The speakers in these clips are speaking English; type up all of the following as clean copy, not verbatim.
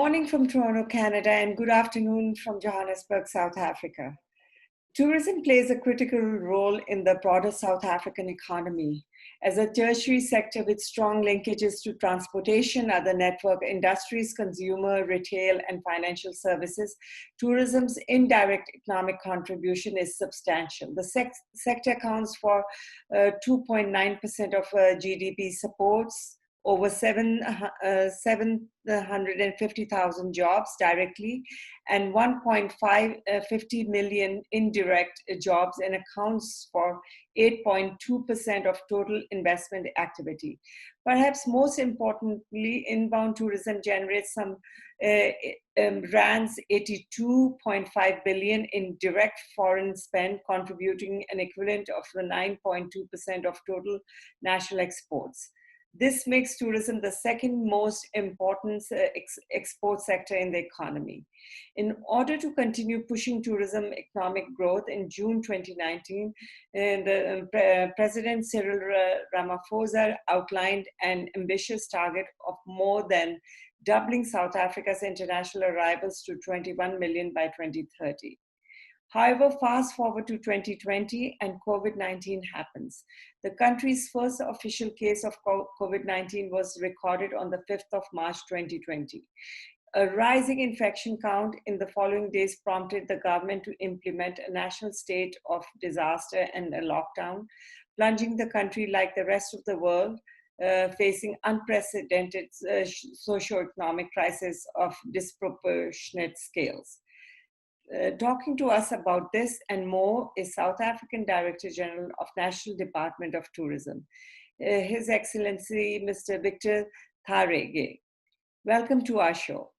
morning from Toronto, Canada, and good afternoon from Johannesburg, South Africa. Tourism plays a critical role in the broader South African economy. As a tertiary sector with strong linkages to transportation, other network industries, consumer, retail, and financial services, tourism's indirect economic contribution is substantial. The sector accounts for 2.9% of GDP, supports over 750,000 jobs directly and 1.50 million indirect jobs, and accounts for 8.2% of total investment activity. Perhaps most importantly, inbound tourism generates some rands 82.5 billion in direct foreign spend, contributing an equivalent of 9.2% of total national exports. This makes tourism the second most important export sector in the economy. In order to continue pushing tourism economic growth, in June 2019, President Cyril Ramaphosa outlined an ambitious target of more than doubling South Africa's international arrivals to 21 million by 2030. However, fast forward to 2020 and COVID-19 happens. The country's first official case of COVID-19 was recorded on the 5th of March 2020. A rising infection count in the following days prompted the government to implement a national state of disaster and a lockdown, plunging the country, like the rest of the world, facing unprecedented socio-economic crisis of disproportionate scales. Talking to us about this and more is South African Director General of National Department of Tourism, His Excellency Mr. Victor Tharage. Welcome to our show.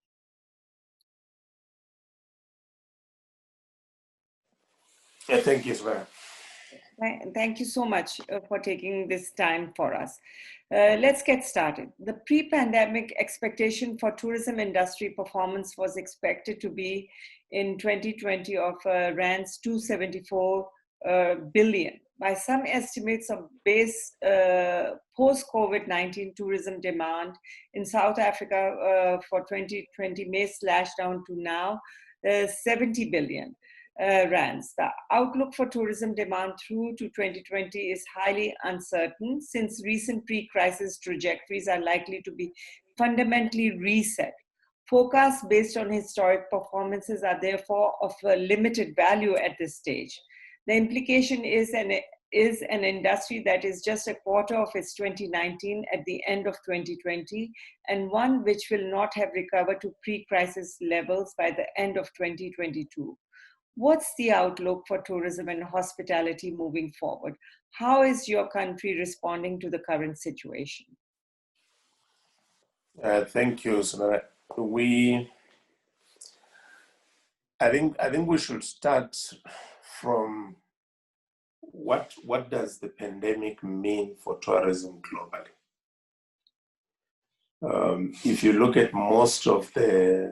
Yeah, thank you, Sumaira. Thank you so much for taking this time for us. Let's get started. The pre-pandemic expectation for tourism industry performance was expected to be in 2020 of rands 274 billion. By some estimates of base post-COVID-19 tourism demand in South Africa for 2020 may slash down to now 70 billion. Rands. The outlook for tourism demand through to 2020 is highly uncertain, since recent pre-crisis trajectories are likely to be fundamentally reset. Forecasts based on historic performances are therefore of a limited value at this stage. The implication is an industry that is just a quarter of its 2019 at the end of 2020, and one which will not have recovered to pre-crisis levels by the end of 2022. What's the outlook for tourism and hospitality moving forward? How is your country responding to the current situation? Thank you, Sumaira. I think we should start from what does the pandemic mean for tourism globally? If you look at most of the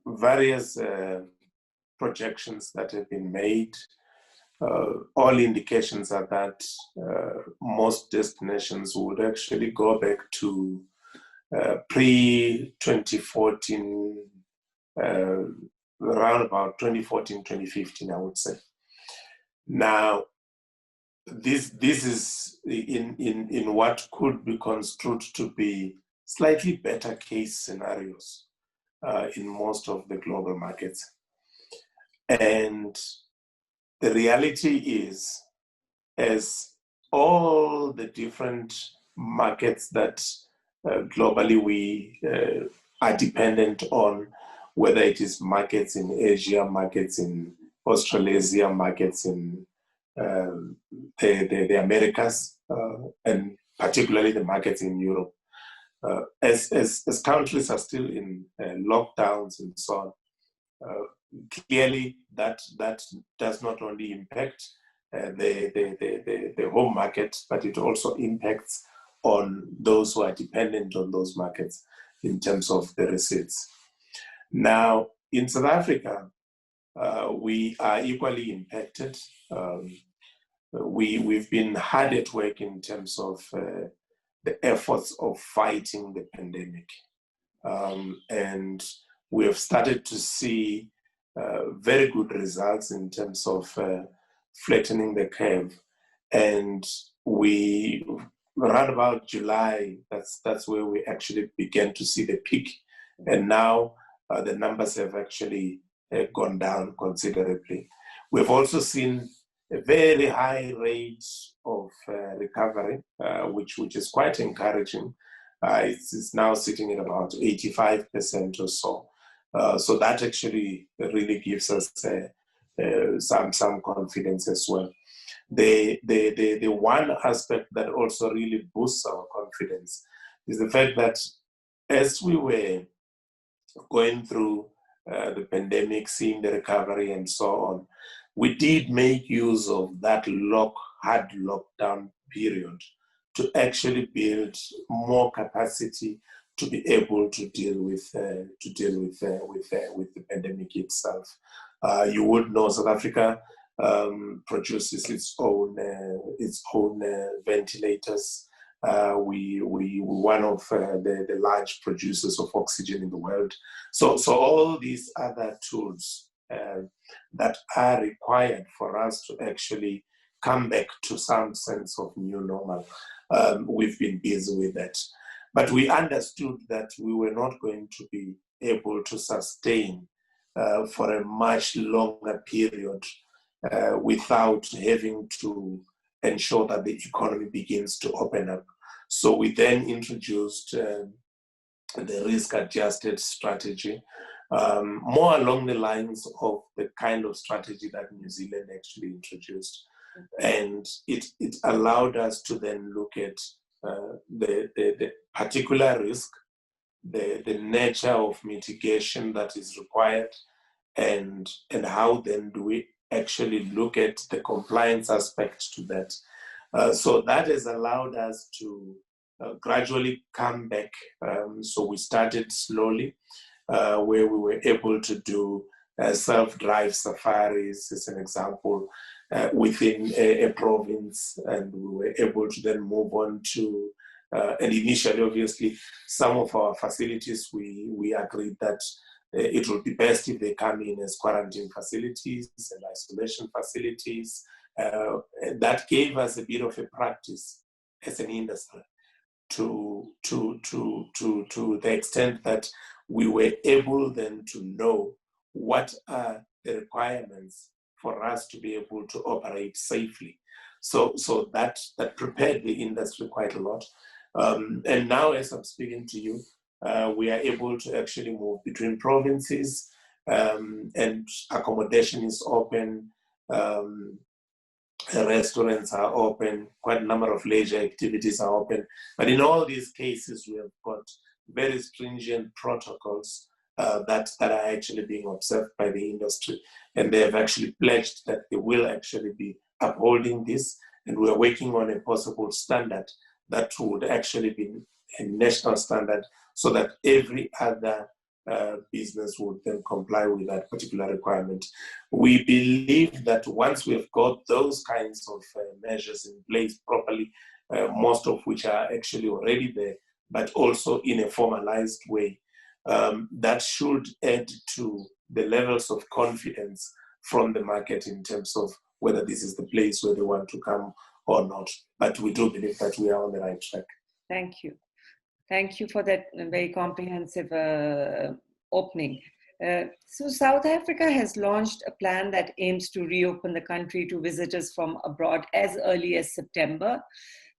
various projections that have been made, all indications are that most destinations would actually go back to pre-2014, around about 2014, 2015, I would say. Now, this is in what could be construed to be slightly better case scenarios in most of the global markets. And the reality is, as all the different markets that globally we are dependent on, whether it is markets in Asia, markets in Australasia, markets in the Americas, and particularly the markets in Europe, as countries are still in lockdowns and so on, clearly that does not only impact the home market, but it also impacts on those who are dependent on those markets in terms of the receipts. Now, in South Africa, we are equally impacted. We've been hard at work in terms of the efforts of fighting the pandemic. and we have started to see very good results in terms of flattening the curve. And we, around about July, that's where we actually began to see the peak. And now the numbers have actually gone down considerably. We've also seen a very high rate of recovery, which is quite encouraging. It's now sitting at about 85% or so. So that actually really gives us some confidence as well. The one aspect that also really boosts our confidence is the fact that as we were going through the pandemic, seeing the recovery and so on, we did make use of that hard lockdown period to actually build more capacity to be able to deal with the pandemic itself. You would know South Africa produces its own ventilators. We one of the large producers of oxygen in the world. So all these other tools that are required for us to actually come back to some sense of new normal. We've been busy with that. But we understood that we were not going to be able to sustain for a much longer period without having to ensure that the economy begins to open up. So we then introduced the risk-adjusted strategy, more along the lines of the kind of strategy that New Zealand actually introduced. And it allowed us to then look at the particular risk, the nature of mitigation that is required, and how then do we actually look at the compliance aspect to that. So that has allowed us to gradually come back. So we started slowly, where we were able to do self-drive safaris, as an example, within a province, and we were able to then move on to, and initially, obviously, some of our facilities, we agreed that it would be best if they come in as quarantine facilities and isolation facilities. That gave us a bit of a practice as an industry to the extent that we were able then to know what are the requirements for us to be able to operate safely. So that prepared the industry quite a lot. And now, as I'm speaking to you, we are able to actually move between provinces, and accommodation is open, restaurants are open, quite a number of leisure activities are open. But in all these cases, we have got very stringent protocols that are actually being observed by the industry. And they have actually pledged that they will actually be upholding this. And we are working on a possible standard that would actually be a national standard, so that every other business would then comply with that particular requirement. We believe that once we've got those kinds of measures in place properly, most of which are actually already there, but also in a formalized way, that should add to the levels of confidence from the market in terms of whether this is the place where they want to come or not. But we do believe that we are on the right track. Thank you. Thank you for that very comprehensive opening. So South Africa has launched a plan that aims to reopen the country to visitors from abroad as early as September.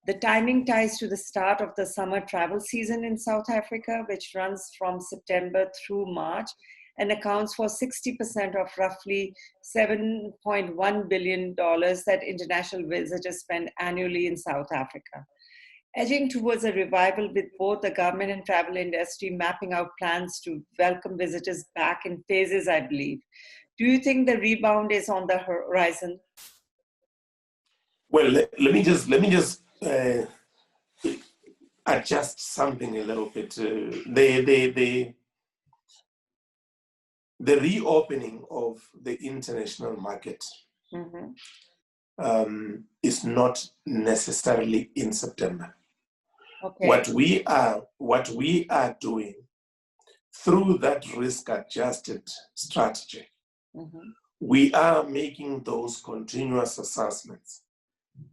The timing ties to the start of the summer travel season in South Africa, which runs from September through March and accounts for 60% of roughly $7.1 billion that international visitors spend annually in South Africa. Edging towards a revival, with both the government and travel industry mapping out plans to welcome visitors back in phases, I believe. Do you think the rebound is on the horizon? Well, let me just adjust something a little bit. The reopening of the international market is not necessarily in September. Okay. What we are doing through that risk-adjusted strategy, Mm-hmm. we are making those continuous assessments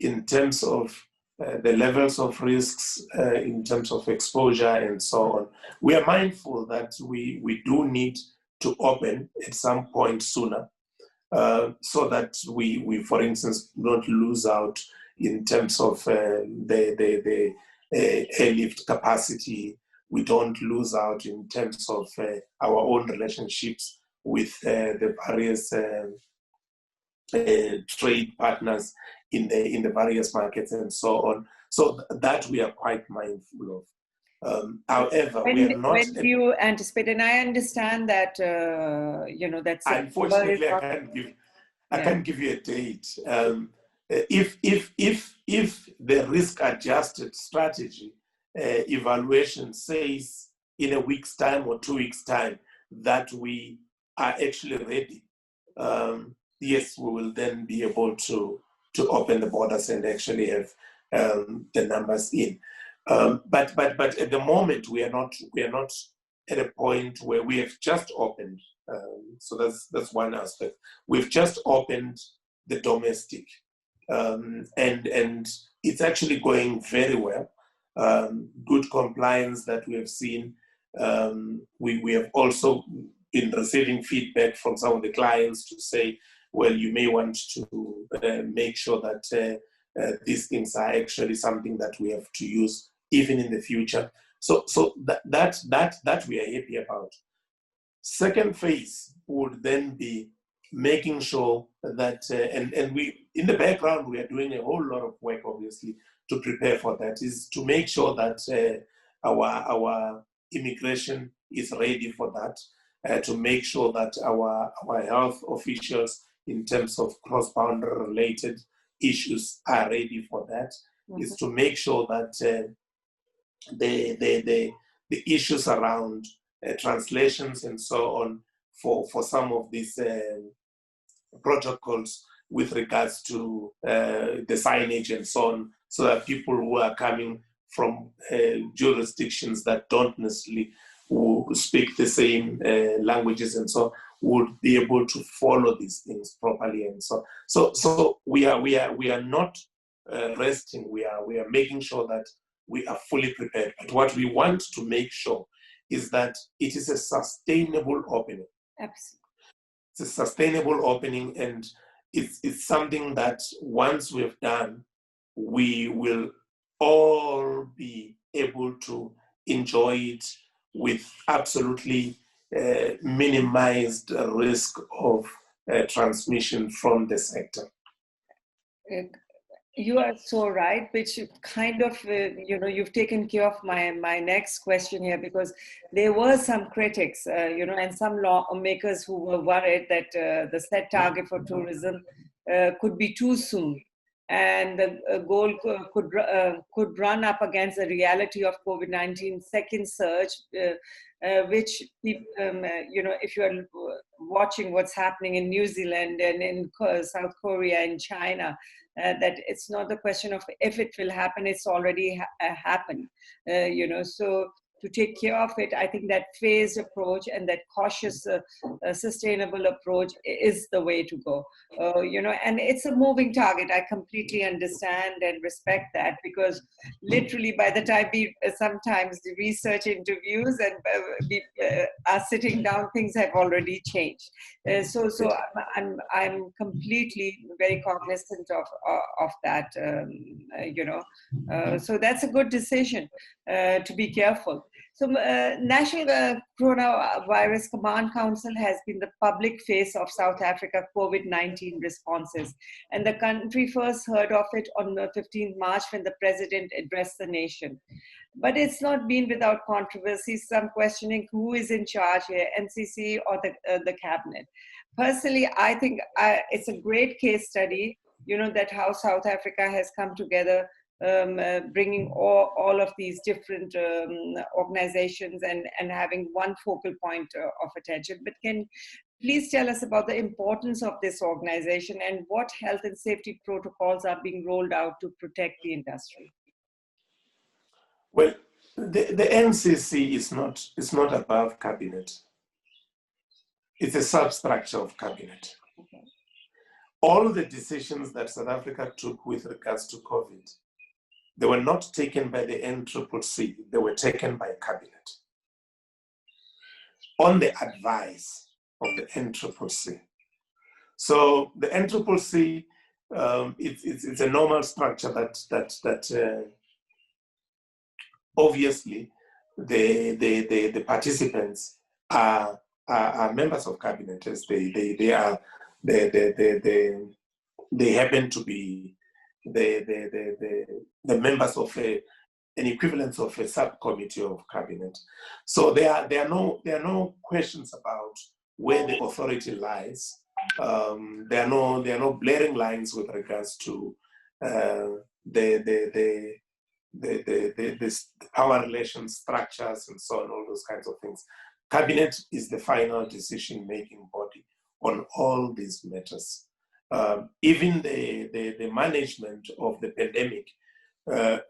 in terms of the levels of risks, in terms of exposure and so on. We are mindful that we do need to open at some point sooner, so that we, for instance, don't lose out in terms of the airlift capacity. We don't lose out in terms of our own relationships with the various trade partners in the various markets and so on. So that we are quite mindful of. However, we are not. When do you anticipate? And I understand that that's Unfortunately, I can't give you a date. If the risk-adjusted strategy evaluation says in a week's time or 2 weeks' time that we are actually ready, yes, we will then be able to open the borders and actually have the numbers in. But at the moment we are not at a point where we have just opened. So that's one aspect. We've just opened the domestic, and it's actually going very well. Good compliance that we have seen. We have also been receiving feedback from some of the clients to say, well, you may want to make sure that these things are actually something that we have to use even in the future. So that we are happy about. Second phase would then be making sure that, and we, in the background, we are doing a whole lot of work, obviously, to prepare for that, is to make sure that our immigration is ready for that, to make sure that our health officials, in terms of cross-boundary related issues, are ready for that. Mm-hmm. Is to make sure that the issues around translations and so on for some of these protocols with regards to the signage and so on, so that people who are coming from jurisdictions that don't necessarily speak the same languages and so would be able to follow these things properly and so we are not resting. We are making sure that we are fully prepared. But what we want to make sure is that it is a sustainable opening. Absolutely. It's a sustainable opening, and it's something that once we've done, we will all be able to enjoy it with absolutely minimized risk of transmission from the sector. You are so right, which kind of, you've taken care of my next question here, because there were some critics, and some lawmakers who were worried that the set target for tourism could be too soon. And the goal could run up against the reality of COVID-19 second surge, which, if you are watching what's happening in New Zealand and in South Korea and China, that it's not the question of if it will happen, it's already happened. So to take care of it, I think that phased approach and that cautious, sustainable approach is the way to go. And it's a moving target. I completely understand and respect that, because literally by the time we sometimes research interviews and we are sitting down, things have already changed. So I'm completely very cognizant of that. So that's a good decision to be careful. So National Coronavirus Command Council has been the public face of South Africa COVID-19 responses. And the country first heard of it on the 15th March when the president addressed the nation. But it's not been without controversy, some questioning who is in charge here, NCC or the cabinet. Personally, I think it's a great case study, that how South Africa has come together, bringing all of these different organizations and having one focal point of attention. But can please tell us about the importance of this organization and what health and safety protocols are being rolled out to protect the industry? Well, the NCC is not above cabinet. It's a substructure of cabinet. Okay. All the decisions that South Africa took with regards to COVID, they were not taken by the NCCC, they were taken by cabinet on the advice of the NCCC. So the NCCC, it's a normal structure that obviously the participants are members of cabinet, as they happen to be the members of an equivalence of a subcommittee of cabinet. So there are no questions about where the authority lies. There are no blaring lines with regards to the power relations structures and so on, all those kinds of things. Cabinet is the final decision-making body on all these matters. Even the management of the pandemic,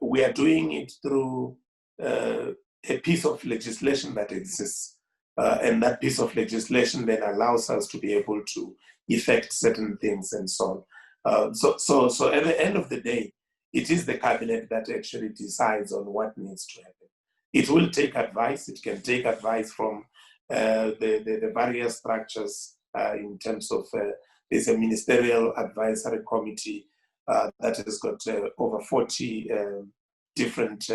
we are doing it through a piece of legislation that exists. And that piece of legislation then allows us to be able to effect certain things and so on. So at the end of the day, it is the cabinet that actually decides on what needs to happen. It will take advice. It can take advice from the various structures in terms of there's a ministerial advisory committee that has got over 40 different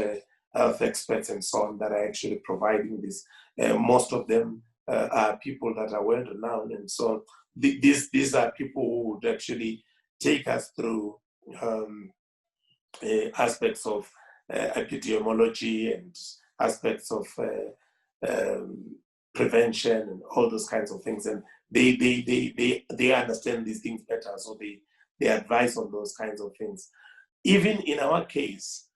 health experts and so on that are actually providing this. Most of them are people that are well renowned, and so these are people who would actually take us through aspects of epidemiology and aspects of prevention and all those kinds of things, and they understand these things better, so they advise on those kinds of things. Even in our case,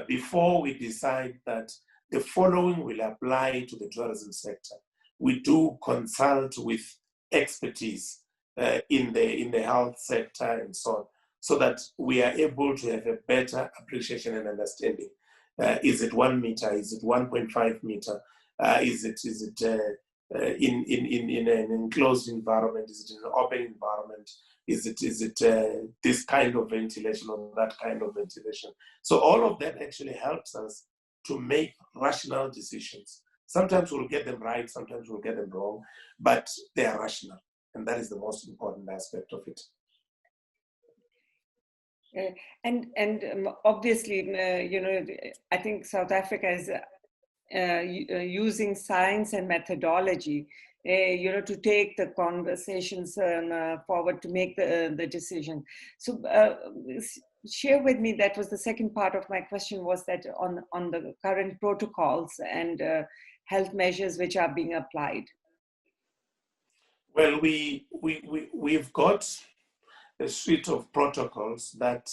before we decide that the following will apply to the tourism sector, we do consult with expertise in the health sector and so on, so that we are able to have a better appreciation and understanding. Is it 1 meter? Is it 1.5 meter? Is it in an enclosed environment? Is it in an open environment? Is it this kind of ventilation or that kind of ventilation? So all of that actually helps us to make rational decisions. Sometimes we'll get them right, sometimes we'll get them wrong, but they are rational, and that is the most important aspect of it. And obviously, I think South Africa is using science and methodology, to take the conversations forward to make the decision. So share with me, that was the second part of my question, was that on the current protocols and health measures which are being applied. Well, we've got a suite of protocols that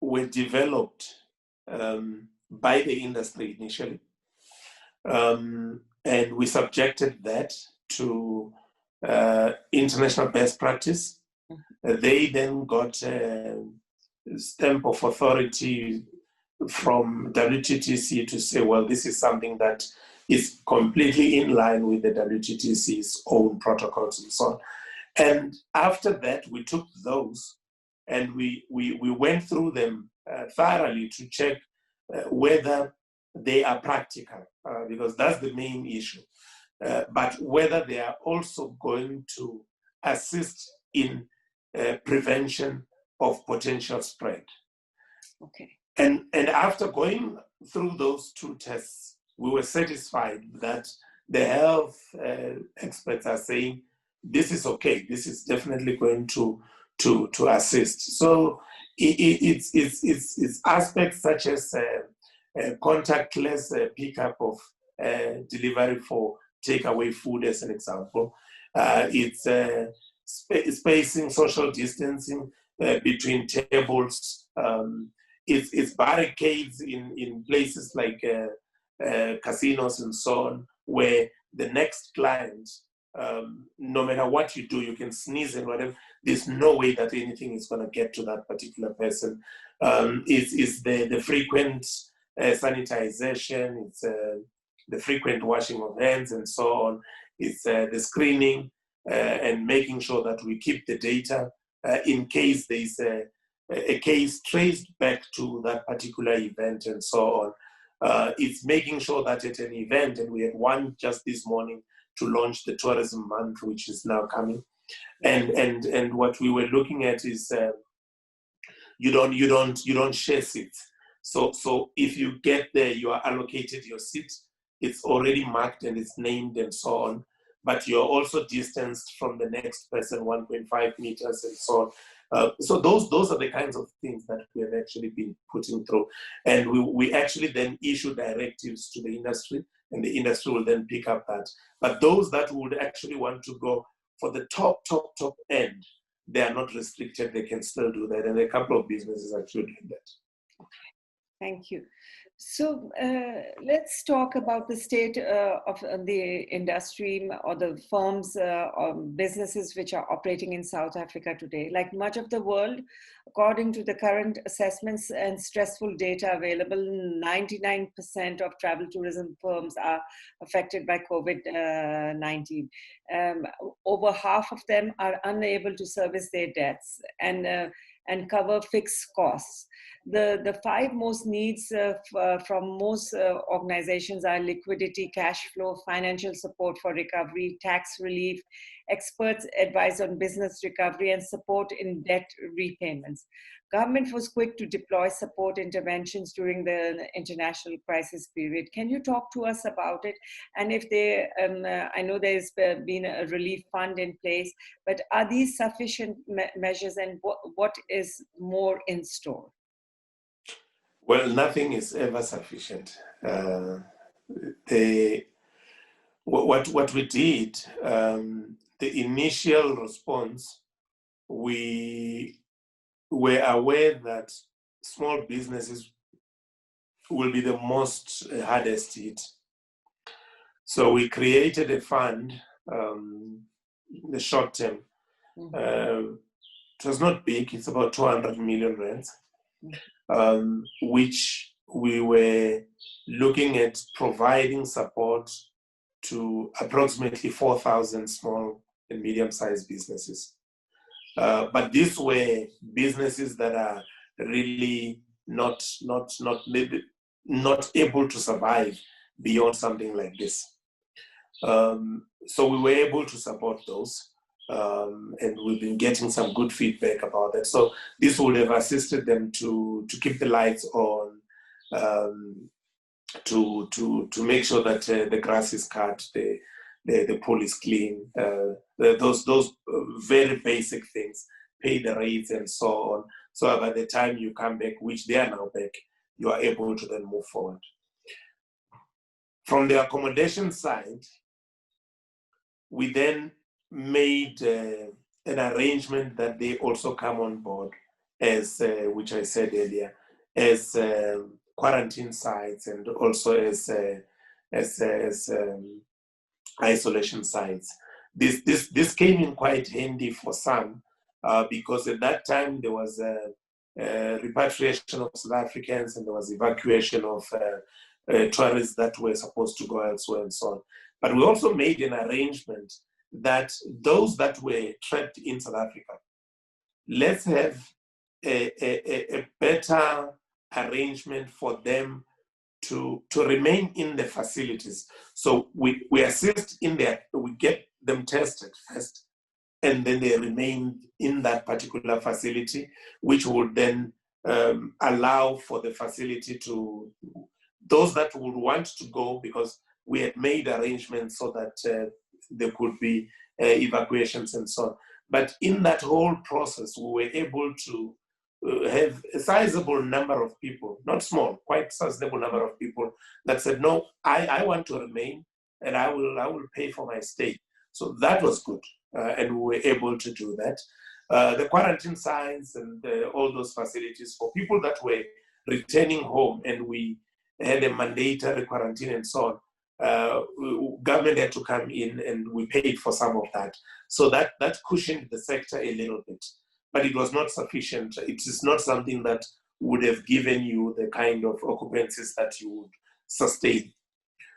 were developed by the industry initially, and we subjected that to international best practice. They then got a stamp of authority from WTTC to say, well, this is something that is completely in line with the WTTC's own protocols and so on. And after that, we took those and we went through them thoroughly to check whether they are practical, because that's the main issue, but whether they are also going to assist in prevention of potential spread. Okay. And after going through those two tests, we were satisfied that the health experts are saying this is okay. This is definitely going to assist. So it's aspects such as contactless pickup of delivery for takeaway food, as an example. It's spacing, social distancing between tables. It's barricades in places like casinos and so on, where the next client, no matter what you do, you can sneeze and whatever, there's no way that anything is going to get to that particular person. Is the frequent sanitization, it's the frequent washing of hands and so on. It's the screening and making sure that we keep the data in case there's a case traced back to that particular event and so on. It's making sure that at an event, and we had one just this morning to launch the tourism month, which is now coming. And what we were looking at is you don't share seats. So if you get there, you are allocated your seat. It's already marked and it's named and so on. But you're also distanced from the next person 1.5 meters and so on. So those are the kinds of things that we have actually been putting through. And we actually then issue directives to the industry, and the industry will then pick up that. But those that would actually want to go for the top end, they are not restricted. They can still do that. And a couple of businesses are actually doing that. Thank you. So let's talk about the state of the industry or the firms or businesses which are operating in South Africa today. Like much of the world, according to the current assessments and stressful data available, 99% of travel tourism firms are affected by COVID-19. Over half of them are unable to service their debts and cover fixed costs. The five most needs from most organizations are liquidity, cash flow, financial support for recovery, tax relief, experts advise on business recovery, and support in debt repayments. Government was quick to deploy support interventions during the international crisis period. Can you talk to us about it? And if they, I know there's been a relief fund in place, but are these sufficient measures, and what is more in store? Well, nothing is ever sufficient. What we did, the initial response, we were aware that small businesses will be the most hardest hit. So we created a fund, in the short term. It was not big, it's about 200 million rands. Which we were looking at providing support to approximately 4,000 small and medium-sized businesses. But these were businesses that are really not able to survive beyond something like this. So we were able to support those. And we've been getting some good feedback about that. So this would have assisted them to keep the lights on, to make sure that the grass is cut, the pool is clean, those very basic things, pay the rates and so on. So by the time you come back, which they are now back, you are able to then move forward. From the accommodation side, we then made an arrangement that they also come on board as, which I said earlier, as quarantine sites and also as isolation sites. This came in quite handy for some because at that time there was repatriation of South Africans and there was evacuation of tourists that were supposed to go elsewhere and so on. But we also made an arrangement that those that were trapped in South Africa, let's have a better arrangement for them to remain in the facilities. So we assist in there, we get them tested first, and then they remain in that particular facility, which would then allow for the facility to, those that would want to go, because we had made arrangements so that there could be evacuations and so on. But in that whole process, we were able to have a sizable number of people, not small, quite sizable number of people that said, no, I want to remain and I will pay for my stay. So that was good. And we were able to do that. The quarantine signs and all those facilities for people that were returning home, and we had a mandatory quarantine and so on. Government had to come in and we paid for some of that. So that cushioned the sector a little bit, but it was not sufficient. It is not something that would have given you the kind of occupancies that you would sustain.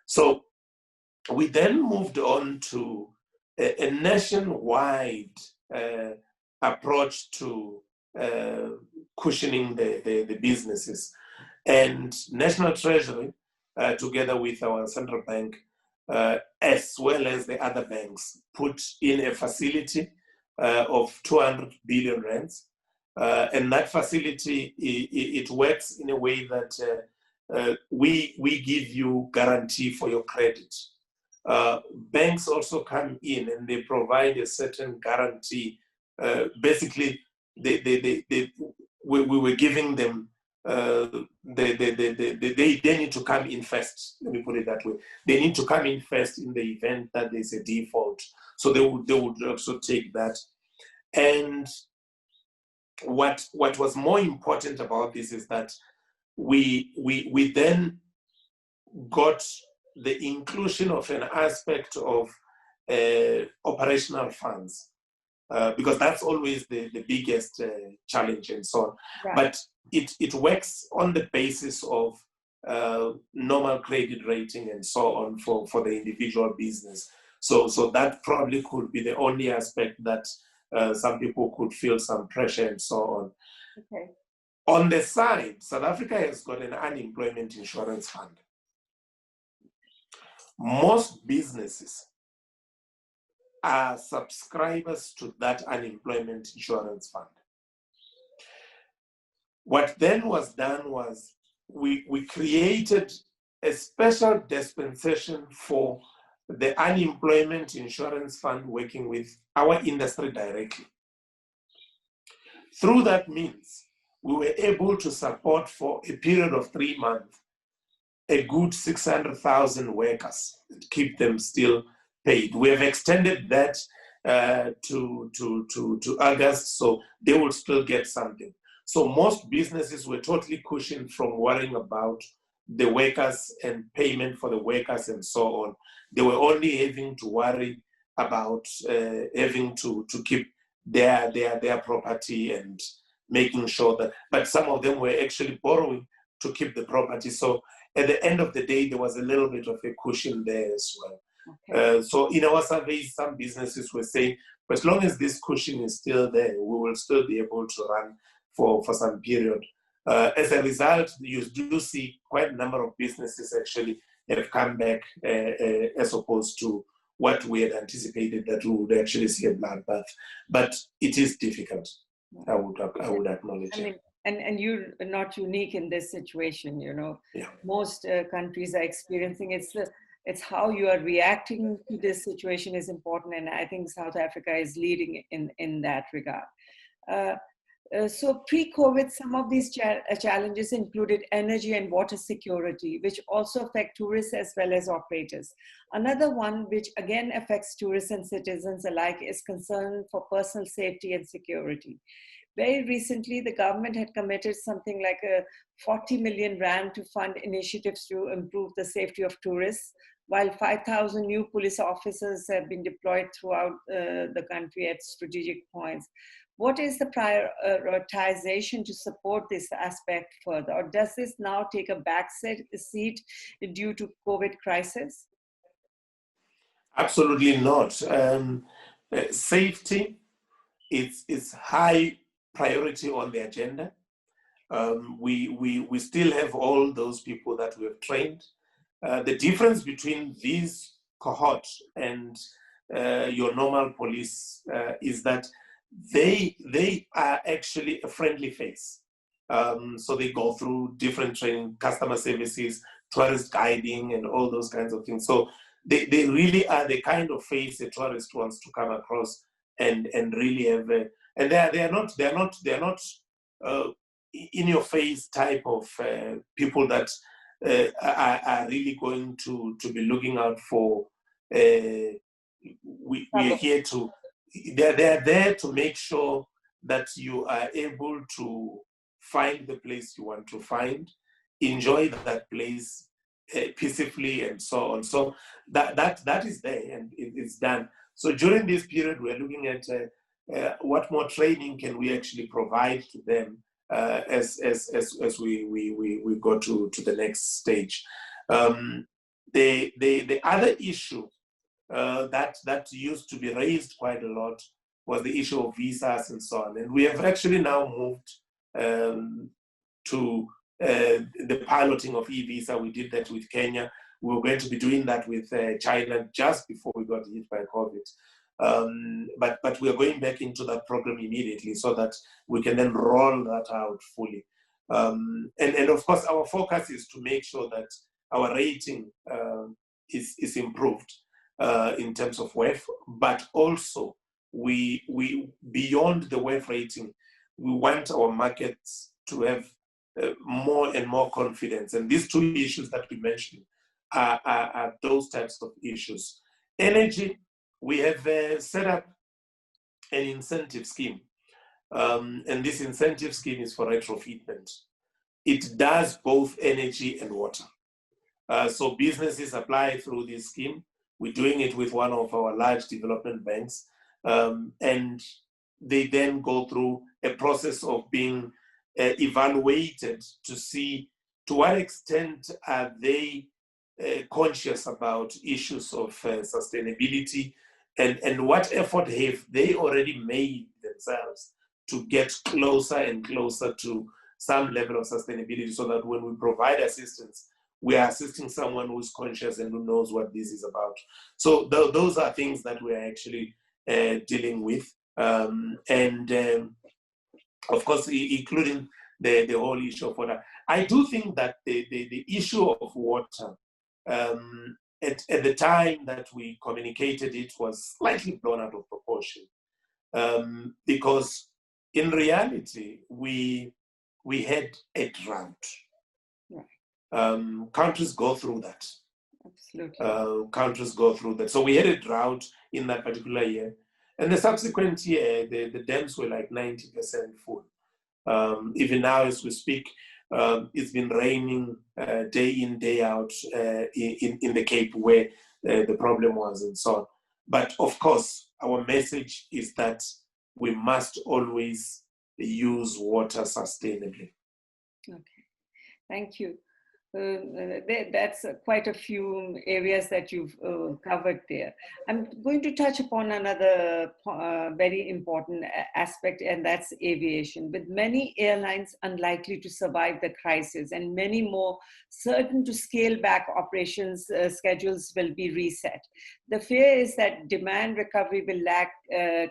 So we then moved on to a nationwide approach to cushioning the businesses. And National Treasury, together with our central bank, as well as the other banks, put in a facility of 200 billion rands. And that facility, it works in a way that we give you guarantee for your credit. Banks also come in and they provide a certain guarantee. Basically, we were giving them, they need to come in first. Let me put it that way. They need to come in first in the event that there's a default. So they would also take that. And what was more important about this is that we then got the inclusion of an aspect of operational funds, because that's always the biggest challenge and so on. Right. But it works on the basis of normal credit rating and so on for the individual business. So that probably could be the only aspect that some people could feel some pressure and so on. Okay. On the side, South Africa has got an unemployment insurance fund. Most businesses are subscribers to that unemployment insurance fund. What then was done was we created a special dispensation for the unemployment insurance fund working with our industry directly. Through that means, we were able to support for a period of 3 months a good 600,000 workers, keep them still paid. We have extended that to August, so they will still get something. So most businesses were totally cushioned from worrying about the workers and payment for the workers and so on. They were only having to worry about having to keep their property and making sure that, but some of them were actually borrowing to keep the property. So at the end of the day, there was a little bit of a cushion there as well. Okay. So in our surveys, some businesses were saying, but as long as this cushion is still there, we will still be able to run for some period. As a result, you do see quite a number of businesses actually have come back as opposed to what we had anticipated, that we would actually see a bloodbath. But it is difficult, I would acknowledge. I mean, and you're not unique in this situation, you know. Yeah. Most countries are experiencing it's how you are reacting to this situation is important, and I think South Africa is leading in that regard. So pre-COVID, some of these challenges included energy and water security, which also affect tourists as well as operators. Another one, which again affects tourists and citizens alike, is concern for personal safety and security. Very recently, the government had committed something like 40 million rand to fund initiatives to improve the safety of tourists, while 5,000 new police officers have been deployed throughout the country at strategic points. What is the prioritization to support this aspect further? Or does this now take a back seat due to COVID crisis? Absolutely not. Safety is high priority on the agenda. We still have all those people that we have trained. The difference between these cohorts and your normal police is that they are actually a friendly face. So they go through different training, customer services, tourist guiding, and all those kinds of things. So they really are the kind of face a tourist wants to come across and really have a, and they're not in your face type of people that are really going to be looking out for. We are here to. They're there to make sure that you are able to find the place you want to find, enjoy that place peacefully, and so on. So that is there and it's done. So during this period, we're looking at what more training can we actually provide to them as we go to the next stage. The other issue that used to be raised quite a lot was the issue of visas and so on. And we have actually now moved to the piloting of e-visa. We did that with Kenya. We were going to be doing that with China just before we got hit by COVID. But we are going back into that program immediately so that we can then roll that out fully. And of course, our focus is to make sure that our rating is improved in terms of WEF, but also we beyond the WEF rating, we want our markets to have more and more confidence. And these two issues that we mentioned are those types of issues. Energy, we have set up an incentive scheme. And this incentive scheme is for retrofitment. It does both energy and water. So businesses apply through this scheme. We're doing it with one of our large development banks. And they then go through a process of being evaluated to see to what extent are they conscious about issues of sustainability, and what effort have they already made themselves to get closer and closer to some level of sustainability, so that when we provide assistance, we are assisting someone who's conscious and who knows what this is about. So those are things that we are actually dealing with. And of course, including the whole issue of water. I do think that the issue of water, at the time that we communicated it, was slightly blown out of proportion. Because in reality, we had a drought. Countries go through that. Absolutely. Countries go through that. So we had a drought in that particular year. And the subsequent year, the dams were like 90% full. Even now, as we speak, it's been raining day in, day out in the Cape where the problem was and so on. But of course, our message is that we must always use water sustainably. Okay, thank you. That's quite a few areas that you've covered there. I'm going to touch upon another very important aspect, and that's aviation. With many airlines unlikely to survive the crisis and many more certain to scale back operations, schedules will be reset. The fear is that demand recovery will lack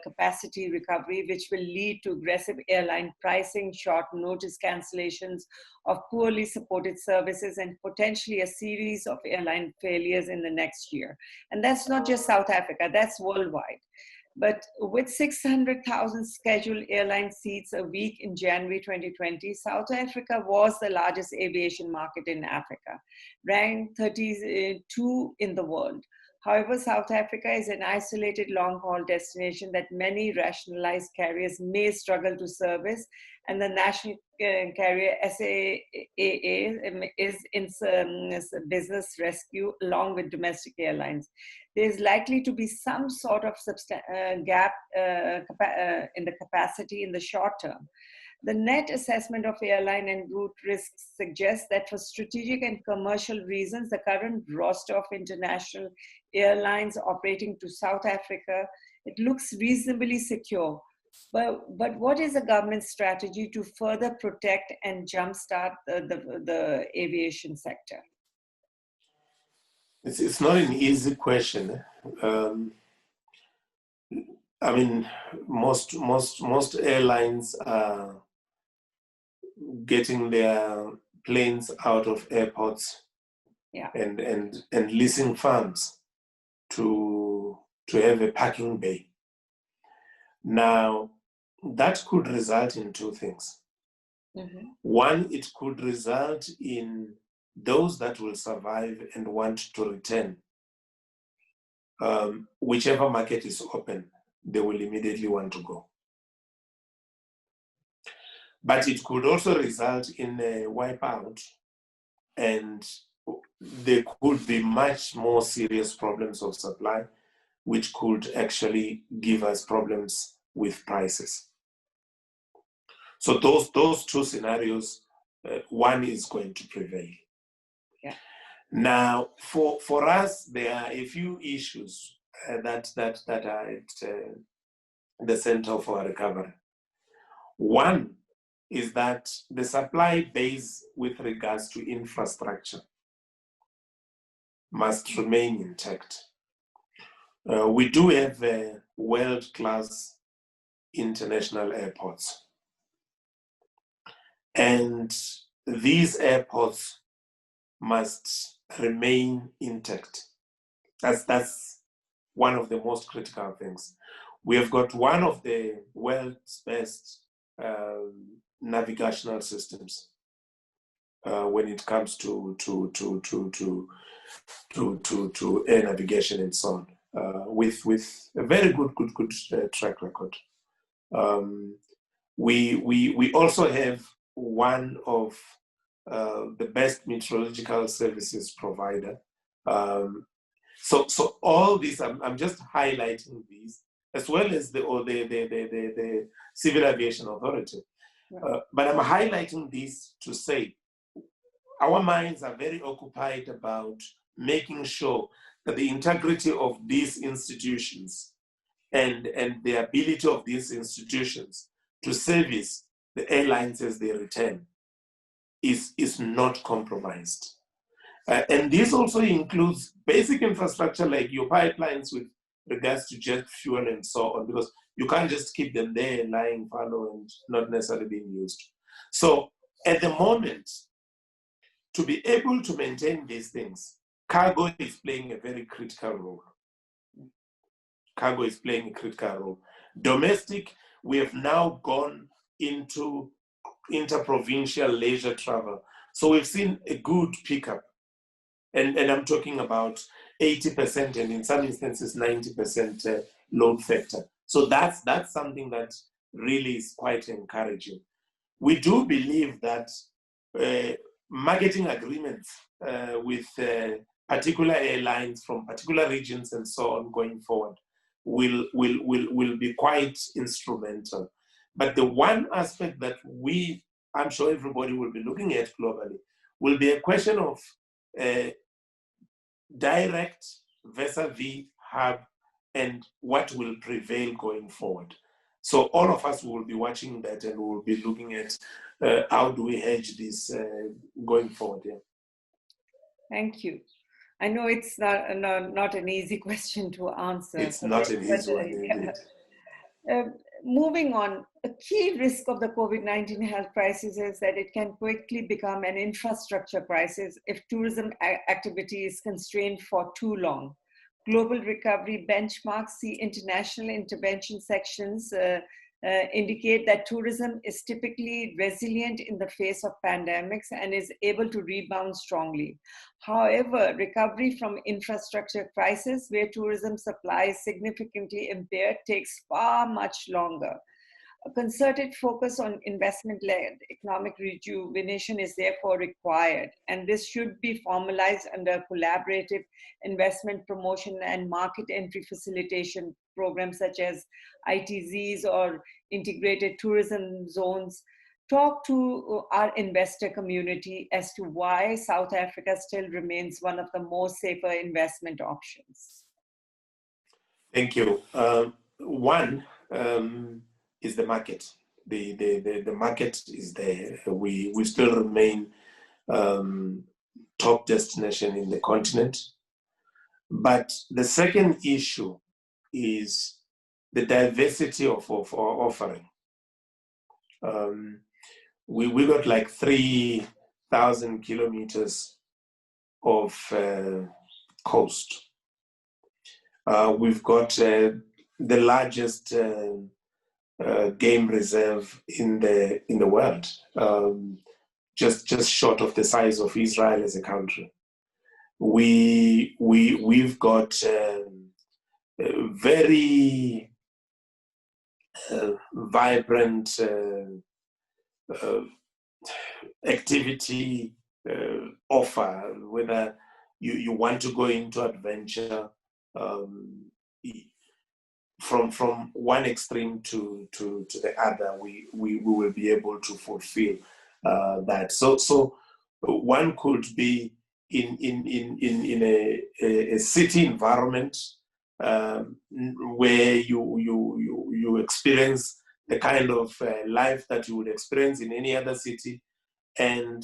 capacity recovery, which will lead to aggressive airline pricing, short notice cancellations of poorly supported services, and potentially a series of airline failures in the next year. And that's not just South Africa, that's worldwide. But with 600,000 scheduled airline seats a week in January 2020, South Africa was the largest aviation market in Africa, ranked 32 in the world. However, South Africa is an isolated long-haul destination that many rationalized carriers may struggle to service, and the national carrier SAA is in business rescue along with domestic airlines. There's likely to be some sort of gap in the capacity in the short term. The net assessment of airline and route risks suggests that for strategic and commercial reasons, the current roster of international airlines operating to South Africa, it looks reasonably secure. But what is the government's strategy to further protect and jumpstart the aviation sector? It's not an easy question. I mean, most airlines are getting their planes out of airports, and leasing farms to have a parking bay. Now, that could result in two things. Mm-hmm. One, it could result in those that will survive and want to return. Whichever market is open, they will immediately want to go. But it could also result in a wipeout, and there could be much more serious problems of supply, which could actually give us problems with prices. So those two scenarios, one is going to prevail. Yeah. Now, for us, there are a few issues that are at the center of our recovery. One is that the supply base with regards to infrastructure must remain intact. We do have world-class international airports. And these airports must remain intact. That's one of the most critical things. We have got one of the world's best navigational systems when it comes to air navigation and so on, with a very good track record. We also have one of the best meteorological services provider. So all these, I'm just highlighting these, as well as the Civil Aviation Authority. But I'm highlighting these to say our minds are very occupied about making sure that the integrity of these institutions and the ability of these institutions to service the airlines as they return is not compromised. And this also includes basic infrastructure like your pipelines with regards to jet fuel and so on, because you can't just keep them there lying fallow and not necessarily being used. So at the moment, to be able to maintain these things, cargo is playing a very critical role. Cargo is playing a critical role. Domestic, we have now gone into interprovincial leisure travel. So we've seen a good pickup. And I'm talking about 80% and in some instances 90% load factor. So that's something that really is quite encouraging. We do believe that marketing agreements with particular airlines from particular regions and so on going forward will be quite instrumental. But the one aspect that I'm sure everybody will be looking at globally will be a question of direct vis-a-vis hub and what will prevail going forward. So all of us will be watching that and we'll be looking at how do we hedge this going forward. Yeah. Thank you. I know it's not an easy question to answer. It's not an easy one, indeed. Moving on, a key risk of the COVID-19 health crisis is that it can quickly become an infrastructure crisis if tourism activity is constrained for too long. Global recovery benchmarks see international intervention sections indicate that tourism is typically resilient in the face of pandemics and is able to rebound strongly. However, recovery from infrastructure crisis, where tourism supply is significantly impaired, takes far much longer. A concerted focus on investment-led economic rejuvenation is therefore required, and this should be formalized under collaborative investment promotion and market entry facilitation programs such as ITZs or integrated tourism zones. Talk to our investor community as to why South Africa still remains one of the most safer investment options. Thank you. One is the market. The market is there. We still remain top destination in the continent. But the second issue is the diversity of our offering. We got like 3,000 kilometers of coast. We've got the largest game reserve in the world, just short of the size of Israel as a country. We've got very vibrant activity offer, whether you want to go into adventure. from one extreme to the other, we will be able to fulfill that. So one could be in a city environment where you experience the kind of life that you would experience in any other city, and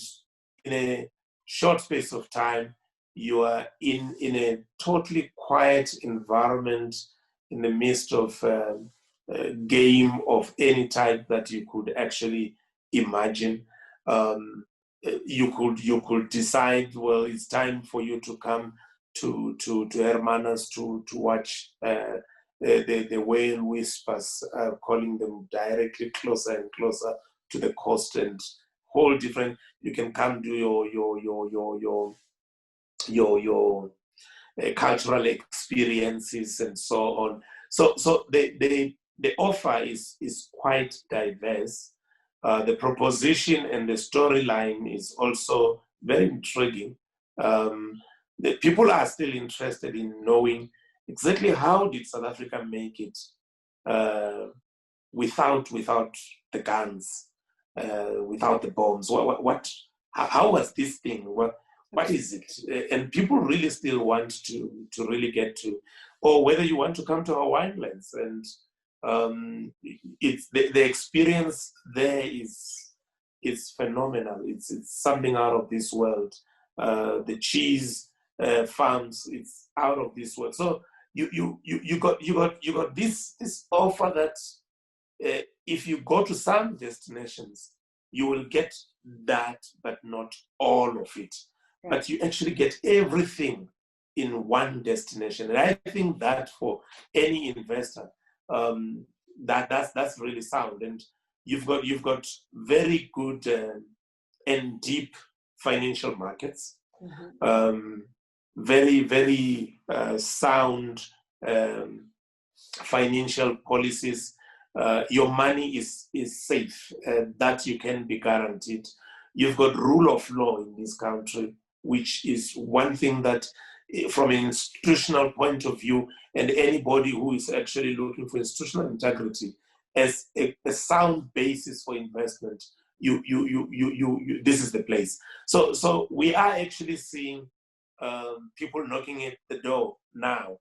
in a short space of time you are in a totally quiet environment in the midst of a game of any type that you could actually imagine. You could decide, well, it's time for you to come to Hermanas to watch the whale whispers, calling them directly closer and closer to the coast, and whole different. You can come do your cultural experiences and so on. So the offer is quite diverse. The proposition and the storyline is also very intriguing. The people are still interested in knowing exactly how did South Africa make it without the guns, without the bombs. How was this thing? What is it? And people really still want to really get to, or whether you want to come to our winelands, and it's the experience there is phenomenal. It's something out of this world. The cheese farms, it's out of this world. So you got this offer that if you go to some destinations, you will get that, but not all of it. Right. But you actually get everything in one destination, and I think that for any investor, that's really sound. And you've got very good and deep financial markets, very very sound financial policies. Your money is safe, that you can be guaranteed. You've got rule of law in this country, which is one thing that, from an institutional point of view, and anybody who is actually looking for institutional integrity as a sound basis for investment, you this is the place. So we are actually seeing people knocking at the door now.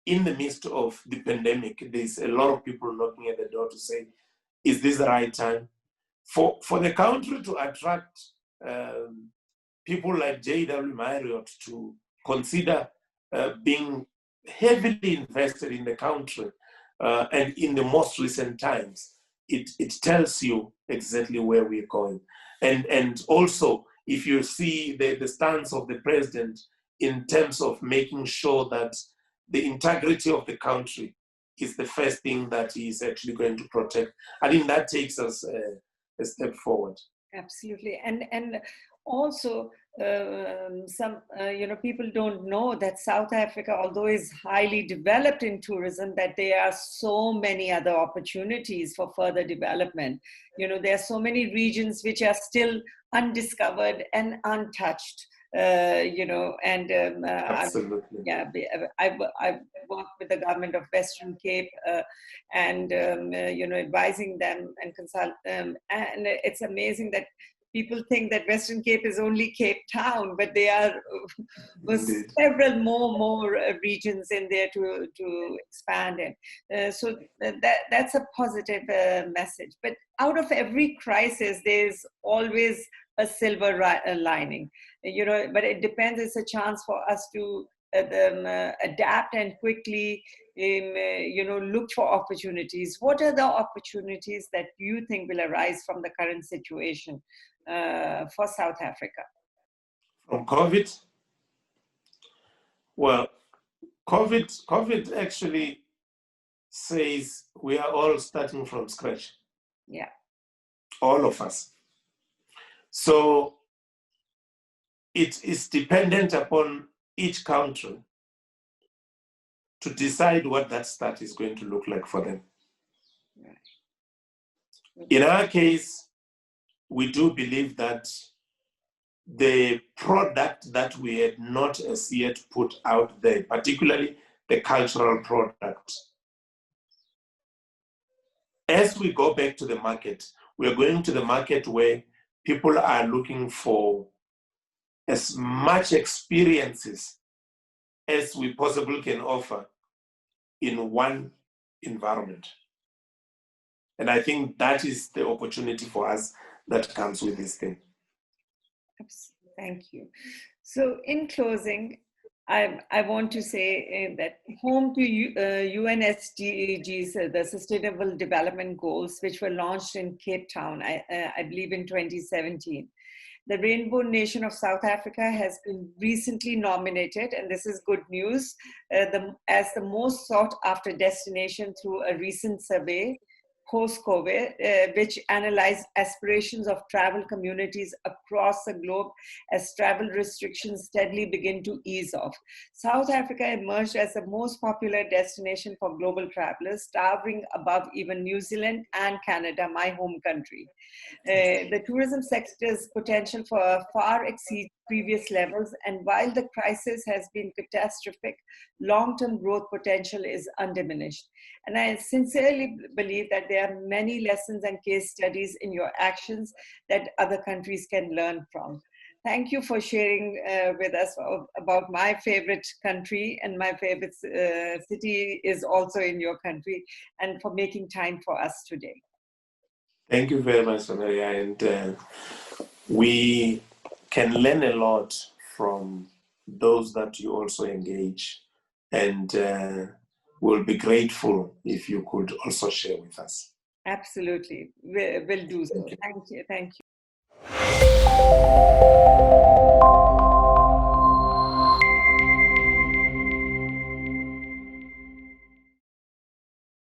In the midst of the pandemic, there's a lot of people knocking at the door to say, is this the right time? For the country to attract people like J.W. Marriott to consider being heavily invested in the country, and in the most recent times, it tells you exactly where we're going. And also, if you see the stance of the president in terms of making sure that the integrity of the country is the first thing that he's actually going to protect, I think that takes us a step forward. Absolutely. And also, some people don't know that South Africa, although is highly developed in tourism, that there are so many other opportunities for further development. There are so many regions which are still undiscovered and untouched. Absolutely. I've worked with the government of Western Cape, and advising them and consult them, and it's amazing that people think that Western Cape is only Cape Town, but there was several more regions in there to expand in. So that's a positive message. But out of every crisis, there's always a silver lining, but it depends. It's a chance for us to adapt and quickly look for opportunities. What are the opportunities that you think will arise from the current situation for South Africa? From COVID? Well, COVID actually says we are all starting from scratch. Yeah. All of us. So it is dependent upon each country to decide what that start is going to look like for them. Right. In our case, we do believe that the product that we had not as yet put out there, particularly the cultural product, as we go back to the market, we're going to the market where people are looking for as much experiences as we possibly can offer in one environment. And I think that is the opportunity for us that comes with this thing. Thank you. So in closing, I want to say that home to UN SDGs, the Sustainable Development Goals, which were launched in Cape Town, I believe in 2017. The Rainbow Nation of South Africa has been recently nominated, and this is good news, as the most sought after destination through a recent survey post-COVID, which analyzed aspirations of travel communities across the globe as travel restrictions steadily begin to ease off. South Africa emerged as the most popular destination for global travelers, towering above even New Zealand and Canada, my home country. The tourism sector's potential far exceeds previous levels, and while the crisis has been catastrophic, long-term growth potential is undiminished. And I sincerely believe that there are many lessons and case studies in your actions that other countries can learn from. Thank you for sharing with us about my favorite country, and my favorite city is also in your country, and for making time for us today. Thank you very much, Sumaira. And we can learn a lot from those that you also engage. And we'll be grateful if you could also share with us. Absolutely. We'll do so. Thank you. Thank you.